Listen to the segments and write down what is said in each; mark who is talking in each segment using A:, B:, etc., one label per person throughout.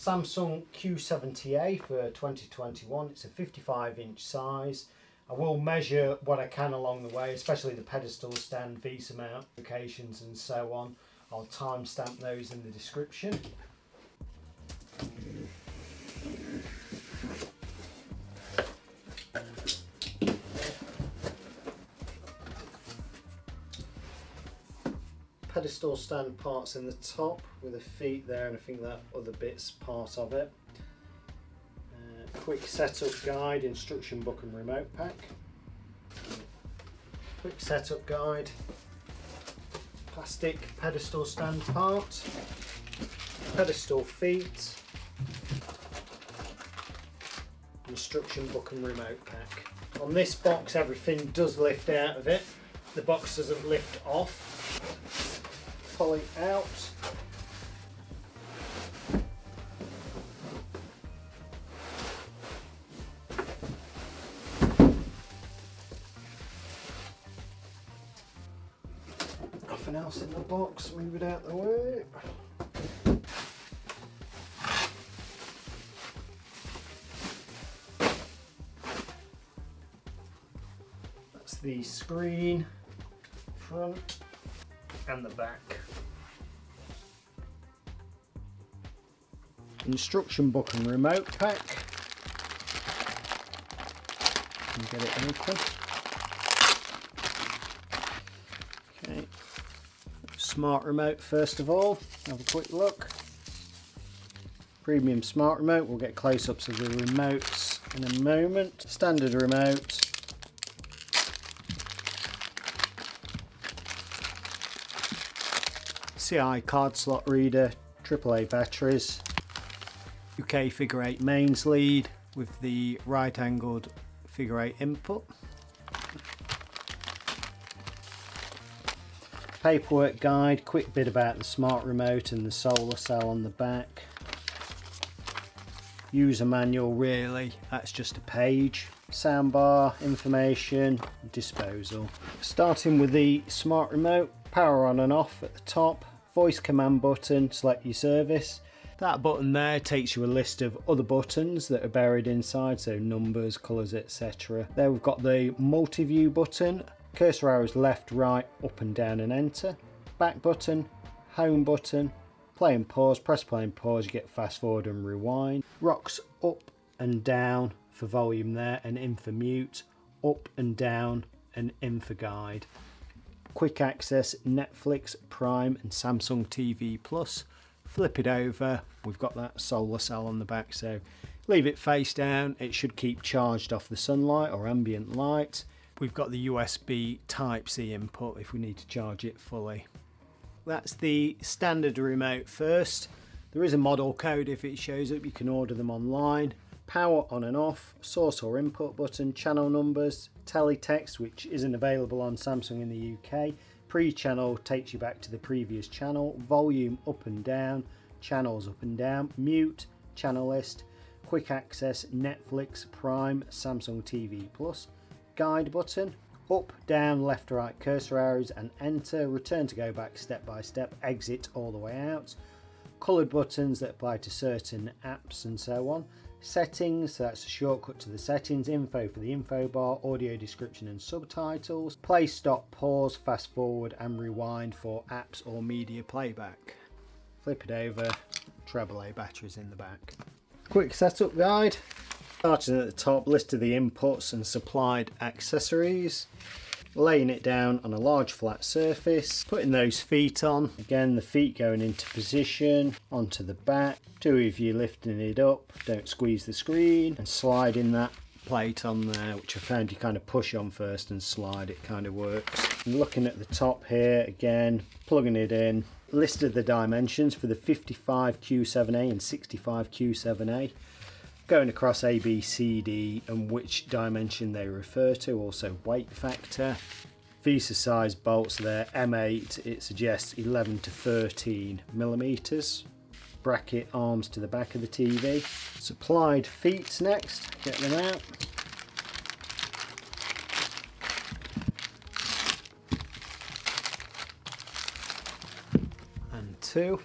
A: Samsung Q70A for 2021. It's a 55-inch size. I will measure what I can along the way, especially the pedestal stand, VESA mount locations and so on. I'll timestamp those in the description. Pedestal stand parts in the top with the feet there, and I think that other bit's part of it. Quick setup guide, instruction book and remote pack. Quick setup guide, plastic pedestal stand part, pedestal feet, instruction book and remote pack. On this box everything does lift out of it. The box doesn't lift off. Pull it out. Nothing else in the box, move it out the way. That's the screen, front and the back. Instruction book and remote pack. Get it open. Okay. Smart remote first of all. Have a quick look. Premium smart remote. We'll get close-ups of the remotes in a moment. Standard remote. CI card slot reader. AAA batteries. UK figure 8 mains lead with the right angled figure 8 input. Paperwork guide, quick bit about the smart remote and the solar cell on the back. User manual really, that's just a page. Soundbar, information, disposal. Starting with the smart remote, power on and off at the top, voice command button, select your service. That button there takes you a list of other buttons that are buried inside, so numbers, colours, etc. There we've got the multi-view button, cursor arrows left, right, up and down and enter. Back button, home button, play and pause, press play and pause, you get fast forward and rewind. Rocks up and down for volume there, and in for mute, up and down and in for guide. Quick access, Netflix, Prime and Samsung TV Plus. Flip it over, we've got that solar cell on the back, so leave it face down, it should keep charged off the sunlight or ambient light. We've got the USB Type-C input if we need to charge it fully. That's the standard remote first. There is a model code if it shows up, you can order them online. Power on and off, source or input button, channel numbers, teletext which isn't available on Samsung in the UK. Pre-channel takes you back to the previous channel, volume up and down, channels up and down, mute, channel list, quick access, Netflix, Prime, Samsung TV Plus, guide button, up, down, left, right, cursor arrows and enter, return to go back step by step, exit all the way out, coloured buttons that apply to certain apps and so on. Settings, so that's a shortcut to the settings, info for the info bar, audio description and subtitles, play, stop, pause, fast forward and rewind for apps or media playback. Flip it over, AAA batteries in the back. Quick setup guide. Starting at the top, list of the inputs and supplied accessories. Laying it down on a large flat surface, putting those feet on, again the feet going into position, onto the back, two of you lifting it up, don't squeeze the screen, and sliding that plate on there, which I found you kind of push on first and slide, it kind of works. And looking at the top here, again, plugging it in, listed the dimensions for the 55Q7A and 65Q7A. Going across A, B, C, D and which dimension they refer to, also weight factor. VESA size bolts there, M8, it suggests 11 to 13 millimeters. Bracket arms to the back of the TV. Supplied feet next, get them out. And two.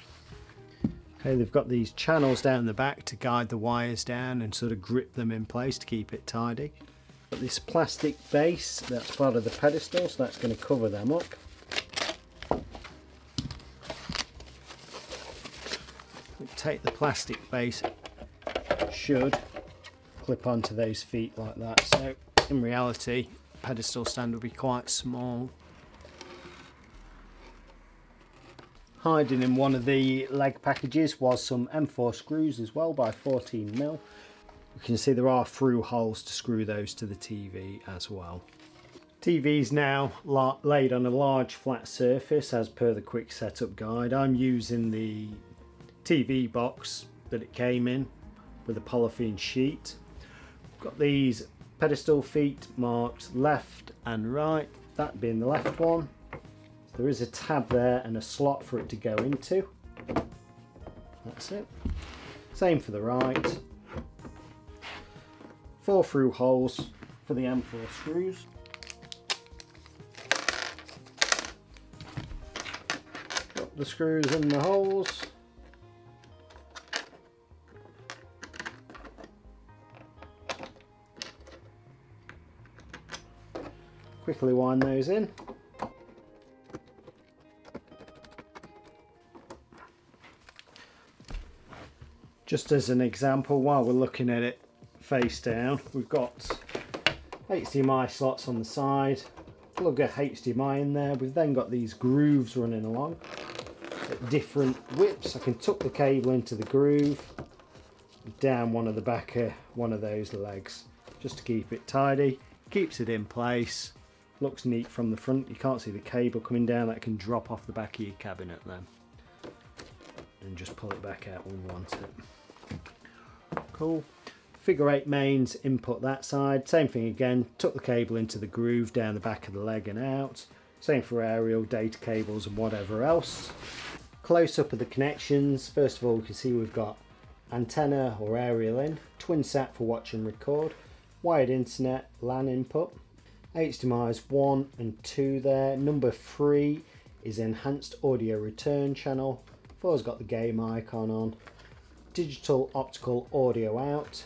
A: Okay, they've got these channels down the back to guide the wires down and sort of grip them in place to keep it tidy. Got this plastic base that's part of the pedestal, so that's going to cover them up. Take the plastic base, should clip onto those feet like that, so in reality pedestal stand will be quite small. Hiding in one of the leg packages was some M4 screws as well by 14mm. You can see there are through holes to screw those to the TV as well. TV is now laid on a large flat surface as per the quick setup guide. I'm using the TV box that it came in with a polythene sheet. Got these pedestal feet marked left and right, that being the left one. There is a tab there and a slot for it to go into. That's it. Same for the right. 4 through holes for the M4 screws. Got the screws in the holes. Quickly wind those in. Just as an example, while we're looking at it face down, we've got HDMI slots on the side, plug a HDMI in there. We've then got these grooves running along at different widths. I can tuck the cable into the groove, down one of the back of one of those legs, just to keep it tidy. Keeps it in place. Looks neat from the front. You can't see the cable coming down. That can drop off the back of your cabinet then, and just pull it back out when you want it. Cool. Figure 8 mains input that side. Same thing again. Tuck the cable into the groove down the back of the leg and out. Same for aerial, data cables and whatever else. Close up of the connections. First of all, we can see we've got antenna or aerial in, twin sat for watch and record, wired internet, LAN input. HDMI is 1 and 2 there. Number 3 is enhanced audio return channel. 4's got the game icon on. Digital optical audio out.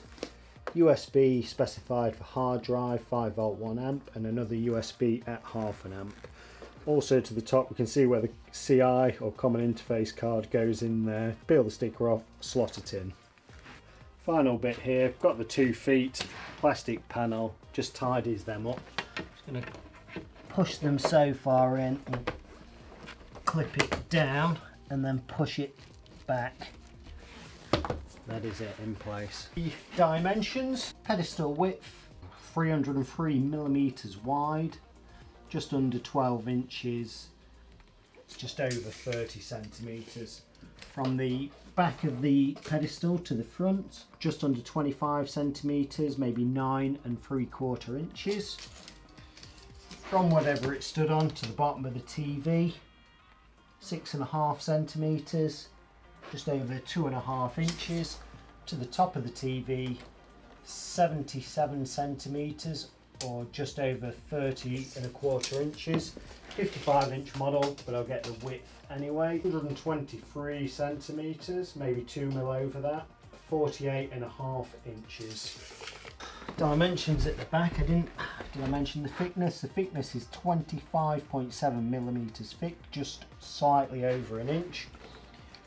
A: USB specified for hard drive, 5V 1 amp, and another USB at 0.5 amp. Also to the top we can see where the CI or common interface card goes in there. Peel the sticker off, slot it in. Final bit here, got the 2 feet, plastic panel, just tidies them up. Just going to push them so far in and clip it down and then push it back. That is it in place. The dimensions, pedestal width 303mm wide, just under 12 inches, just over 30 centimeters. From the back of the pedestal to the front, just under 25 centimeters, maybe 9 3/4 inches. From whatever it stood on to the bottom of the TV, 6.5 centimeters, just over 2.5 inches. To the top of the TV, 77 centimeters, or just over 30.25 inches. 55-inch model, but I'll get the width anyway. 123 centimeters, maybe 2mm over that. 48.5 inches. Dimensions at the back, did I mention the thickness? The thickness is 25.7mm thick, just slightly over an inch.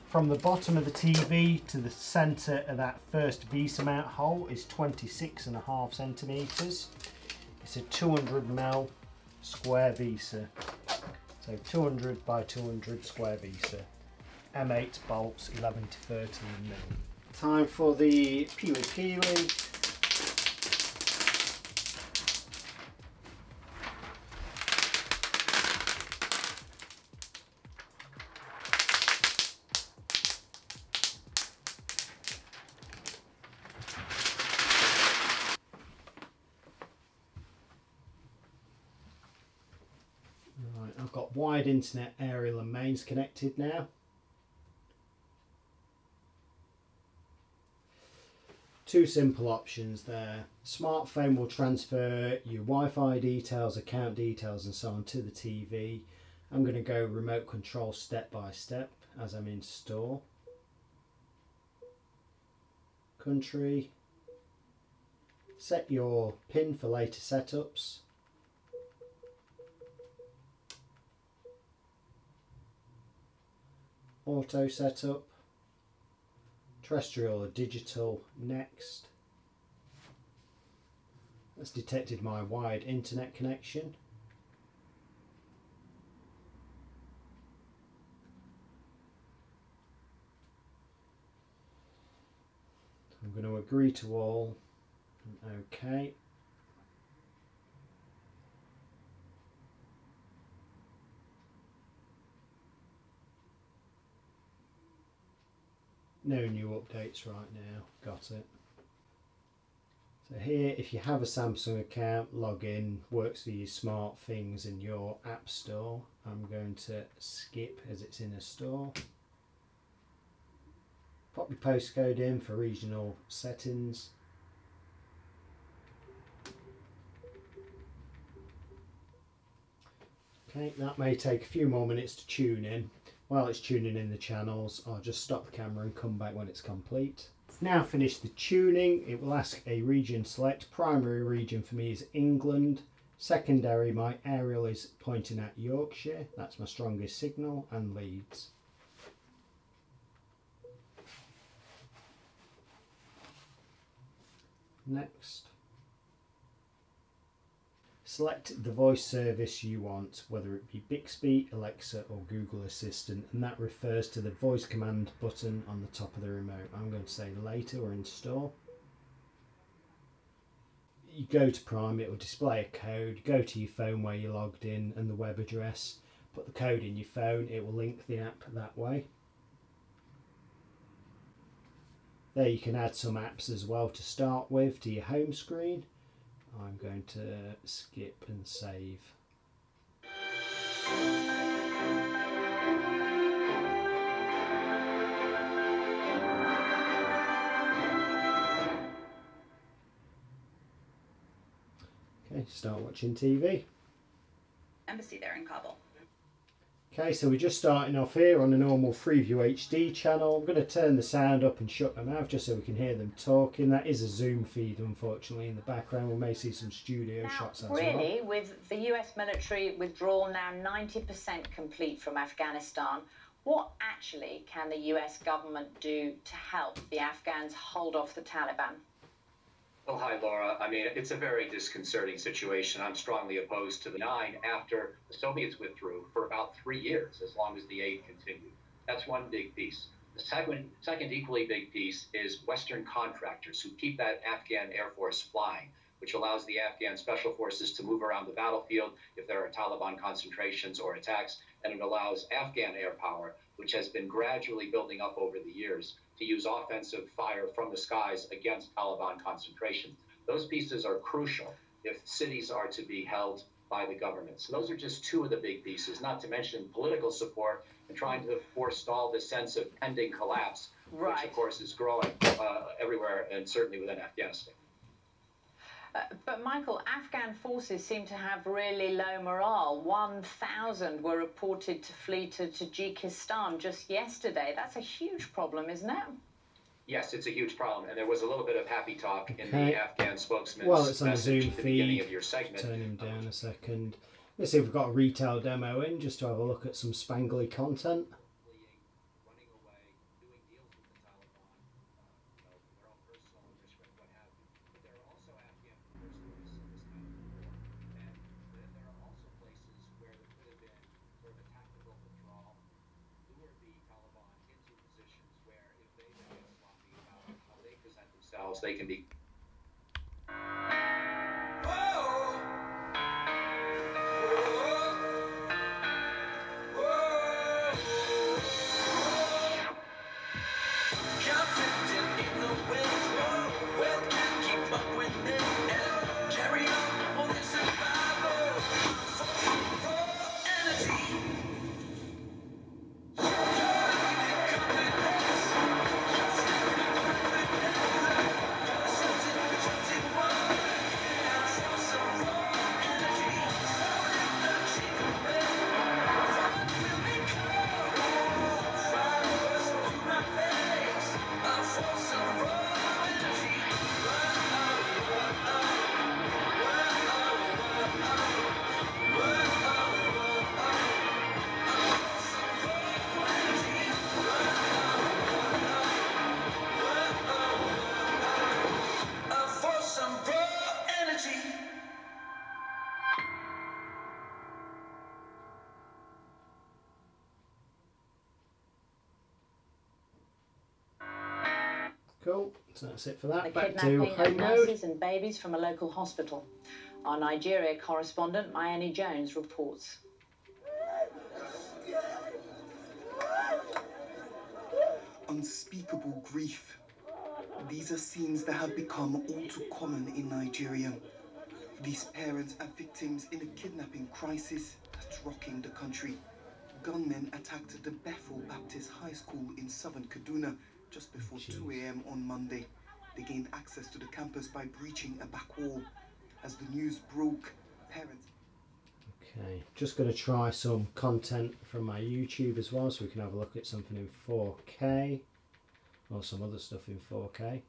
A: From the bottom of the TV to the centre of that first VESA mount hole is 26.5 centimeters. It's a 200mm square VESA, so 200 by 200 square VESA. M8 bolts, 11 to 13mm. Time for the peely. Right, I've got wired internet, aerial and mains connected now. Two simple options there. Smartphone will transfer your Wi-Fi details, account details and so on to the TV. I'm going to go remote control step by step as I'm in store. country. Set your PIN for later setups. Auto setup. Terrestrial or digital, next. That's detected my wired internet connection. I'm going to agree to all and OK. No new updates right now, got it. So here, if you have a Samsung account, log in, works for your smart things in your app store. I'm going to skip as it's in a store. Pop your postcode in for regional settings. Okay, that may take a few more minutes to tune in. While it's tuning in the channels, I'll just stop the camera and come back when it's complete. It's now finished the tuning. It will ask a region select. Primary region for me is England. Secondary, my aerial is pointing at Yorkshire. That's my strongest signal, and Leeds. Next. Select the voice service you want, whether it be Bixby, Alexa or Google Assistant, and that refers to the voice command button on the top of the remote. I'm going to say later or install. You go to Prime, it will display a code. Go to your phone where you're logged in and the web address. Put the code in your phone, it will link the app that way. There you can add some apps as well to start with to your home screen. I'm going to skip and save. Okay, start watching TV.
B: Embassy there in Kabul.
A: Okay, so we're just starting off here on a normal Freeview HD channel. I'm going to turn the sound up and shut my mouth just so we can hear them talking. That is a Zoom feed, unfortunately, in the background. We may see some studio shots as well.
B: Really, with the US military withdrawal now 90% complete from Afghanistan, what actually can the US government do to help the Afghans hold off the Taliban?
C: Well, hi, Laura. I mean, it's a very disconcerting situation. I'm strongly opposed to the 9 after the Soviets withdrew for about 3 years, as long as the aid continued. That's one big piece. The second equally big piece is Western contractors who keep that Afghan Air Force flying, which allows the Afghan special forces to move around the battlefield if there are Taliban concentrations or attacks, and it allows Afghan air power, which has been gradually building up over the years, to use offensive fire from the skies against Taliban concentrations. Those pieces are crucial if cities are to be held by the government. So those are just two of the big pieces, not to mention political support and trying to forestall the sense of pending collapse, which of course is growing everywhere and certainly within Afghanistan.
B: But Michael, Afghan forces seem to have really low morale. 1,000 were reported to flee to Tajikistan just yesterday. That's a huge problem, isn't it?
C: Yes, it's a huge problem, and there was a little bit of happy talk in the Afghan spokesman's
A: well, it's on
C: message
A: Zoom
C: at the
A: feed.
C: beginning of your segment.
A: Turn him down a second. Let's see if we've got a retail demo in, just to have a look at some spangly content.
C: They can be.
A: Cool, so that's it for that.
B: The
A: Back to
B: kidnapping
A: home
B: of
A: mode.
B: nurses and babies from a local hospital. Our Nigeria correspondent, Mayeni Jones, reports.
D: Unspeakable grief. These are scenes that have become all too common in Nigeria. These parents are victims in a kidnapping crisis that's rocking the country. Gunmen attacked the Bethel Baptist High School in southern Kaduna just before 2 a.m. on Monday. They gained access to the campus by breaching a back wall. As the news broke, parents...
A: Okay, just going to try some content from my YouTube as well, so we can have a look at something in 4K or some other stuff in 4K.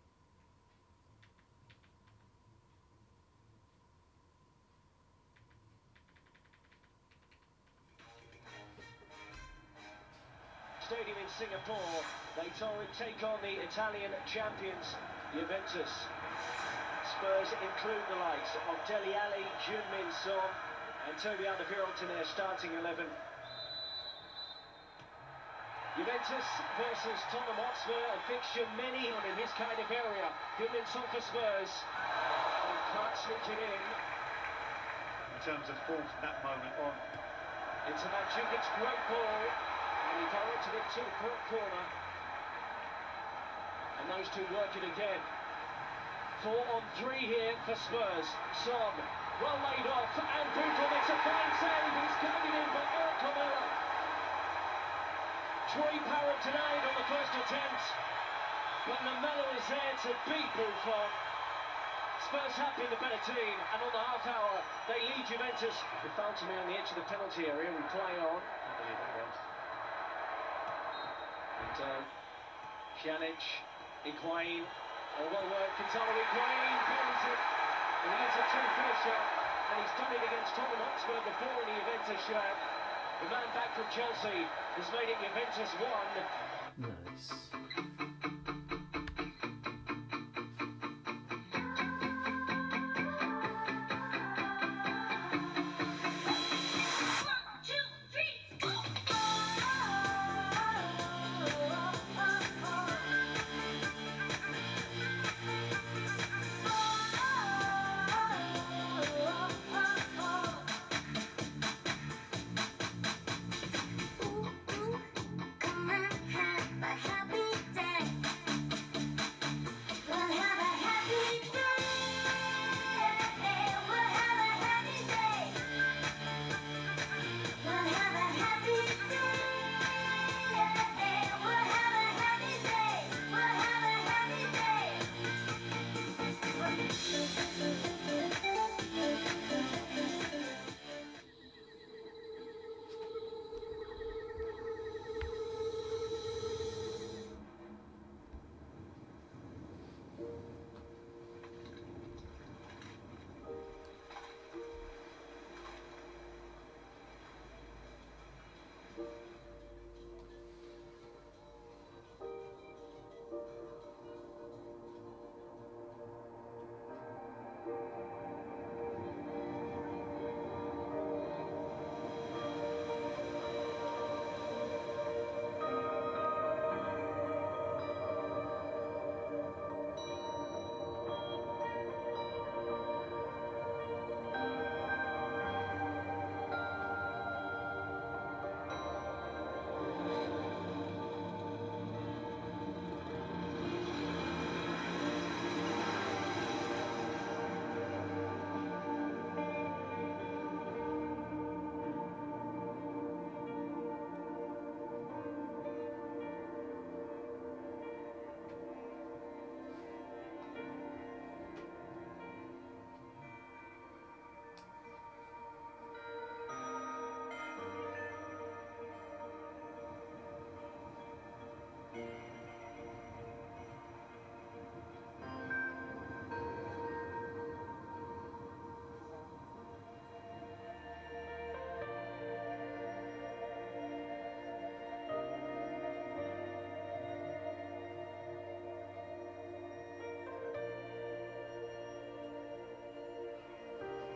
E: Stadium in Singapore, they take on the Italian champions Juventus. Spurs include the likes of Dele Alli, Heung-min Son and Toby Alderweireld in their starting 11. Juventus versus Tottenham Hotspur, a fixture many on in this kind of area. Heung-min Son for Spurs, and can't switch it in terms of form from that moment on. Into Mandzukic, great ball, and he directed it to the corner. And those two work it again. 4 on 3 here for Spurs. Son, well laid off, and Buffon makes a fine save. He's coming it in by Eric Lamela. Troy Parrott denied on the first attempt, but Lamela is there to beat Buffon. Spurs have been the better team, and on the half hour, they lead Juventus. The foul to me on the edge of the penalty area. We play on. I believe it was. And Pjanic, Higuain. Oh, well worked, Gonzalo Higuain buries it, and he is a true finisher, and he's done it against Tottenham Hotspur before in the Juventus shirt. The man back from Chelsea has made it Juventus 1.
A: Nice.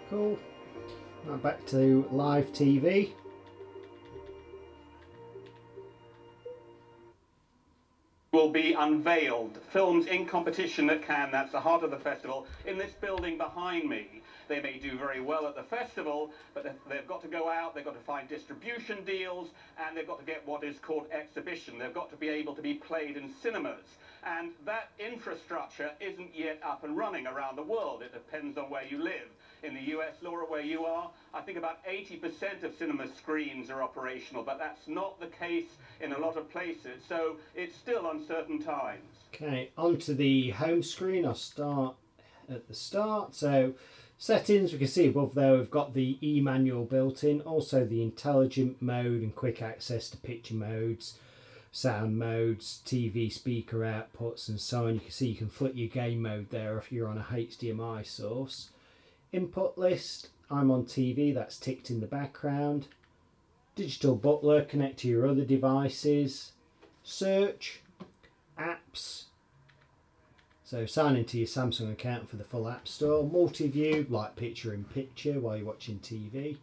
A: Cool. Now back to live TV.
F: Will be unveiled films in competition at Cannes. That's the heart of the festival. In this building behind me, they may do very well at the festival, but they've got to go out, they've got to find distribution deals, and they've got to get what is called exhibition. They've got to be able to be played in cinemas. And that infrastructure isn't yet up and running around the world. It depends on where you live. In the US, Laura, where you are, I think about 80% of cinema screens are operational, but that's not the case in a lot of places. So it's still uncertain times.
A: Okay, onto the home screen. I'll start at the start. So settings, we can see above there we've got the e-manual built in, also the intelligent mode and quick access to picture modes, sound modes, TV speaker outputs and so on. You can see you can flip your game mode there if you're on a HDMI source. Input list, I'm on TV, that's ticked in the background. Digital butler, connect to your other devices. Search, apps. So sign into your Samsung account for the full app store. Multi-view, like picture in picture while you're watching TV.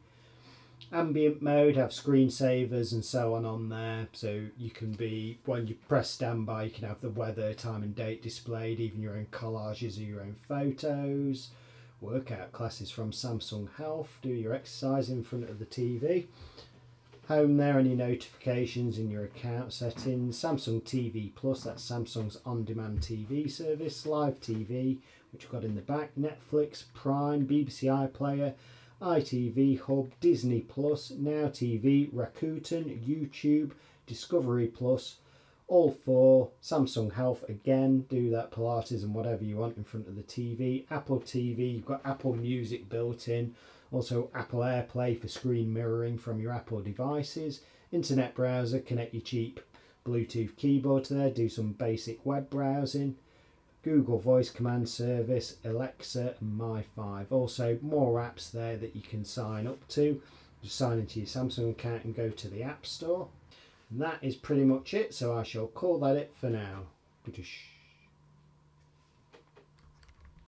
A: Ambient mode, have screensavers and so on there. So you can be, when you press standby, you can have the weather, time and date displayed, even your own collages or your own photos. Workout classes from Samsung Health, do your exercise in front of the TV. Home there, any notifications in your account settings. Samsung TV Plus, that's Samsung's on-demand TV service. Live TV, which we've got in the back. Netflix, Prime, BBC iPlayer, ITV Hub, Disney Plus, Now TV, Rakuten, YouTube, Discovery Plus. All four. Samsung Health, again, do that Pilates and whatever you want in front of the TV. Apple TV, you've got Apple Music built in. Also Apple AirPlay for screen mirroring from your Apple devices. Internet browser, connect your cheap Bluetooth keyboard to there, do some basic web browsing. Google Voice Command Service, Alexa and Mi5. Also more apps there that you can sign up to. Just sign into your Samsung account and go to the App Store. And that is pretty much it, so I shall call that it for now.